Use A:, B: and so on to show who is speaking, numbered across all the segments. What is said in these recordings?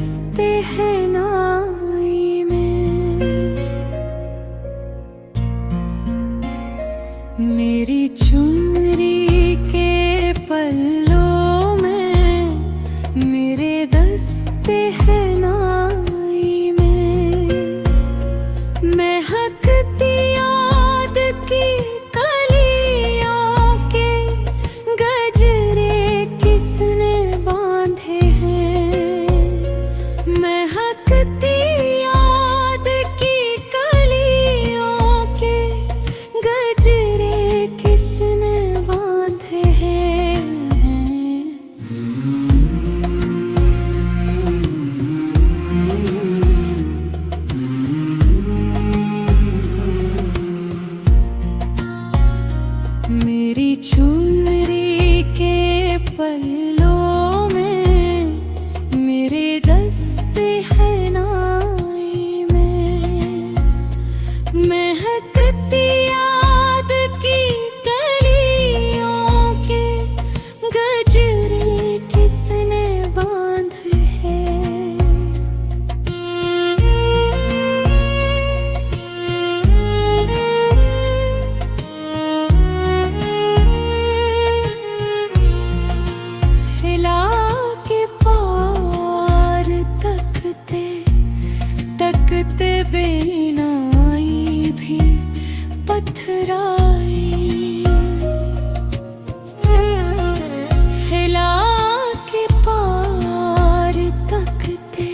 A: दस्ते हैं नाई में, मेरी चुनरी के पल्लों में मेरे दस्ते हैं नाई में। महकती याद की कलियों के गजरे किसने बांधे हैं। महकती याद की कलियों के गजरे किसने बांधे हैं। मेरी चुनरी के पल्लों में मेरे दस्ते हैं नाई में। महकती याद की कलियों के गजरे किसने बांधे हैं। हिला के पार तकते तकते बेनाई भी पथराई। हिला के पार तकते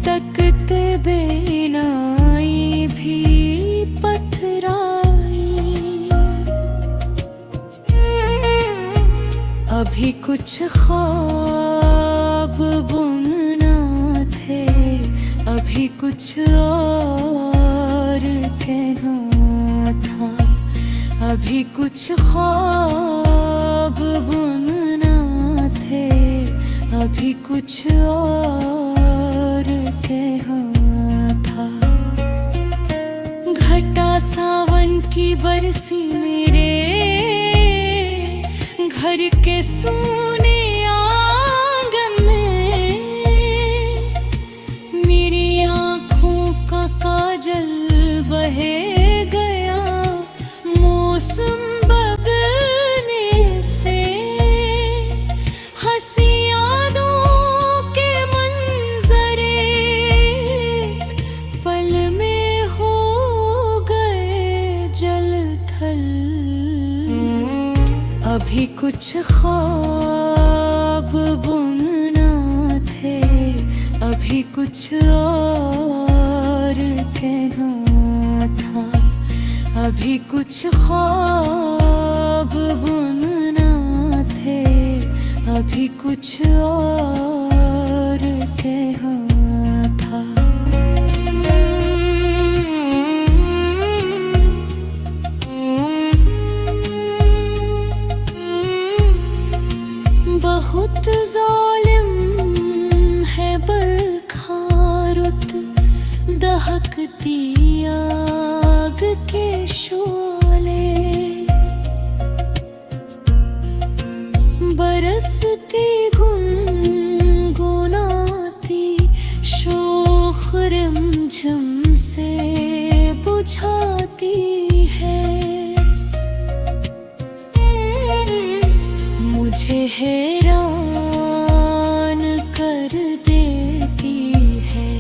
A: तकते बेनाई भी पथराई। अभी कुछ ख्वाब बुनना थे, अभी कुछ और कहना था। अभी कुछ ख्वाब बुनना थे, अभी कुछ और कहना था। घटा सावन की बरसी मेरे घर के सोने आंगन में। मेरी आँखों का काजल बहे गया मौसम बदलने से। हंसी यादों के मंजरे पल में हो गए जलथल। अभी कुछ ख्वाब बुनना थे, अभी कुछ और कहना था। अभी कुछ ख्वाब बुनना थे, अभी कुछ और कहना था। बहुत ज़ालिम है बरखा रुत, दहकती आग के शोले। बरसती गुनगुनाती शोख रिमझिम से बुझाती है। मुझे हैरान कर देती है,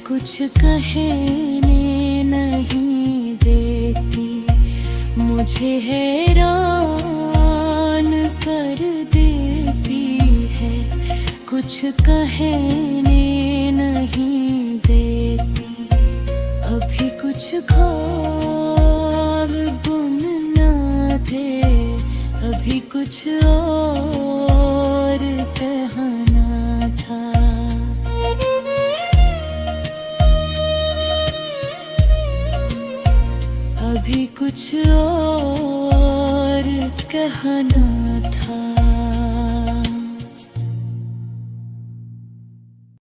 A: कुछ कहने नहीं देती। मुझे हैरान कर देती है, कुछ कहने नहीं देती। अभी कुछ ख्वाब बुनना थे, अभी कुछ और कहना था। अभी कुछ और कहना था।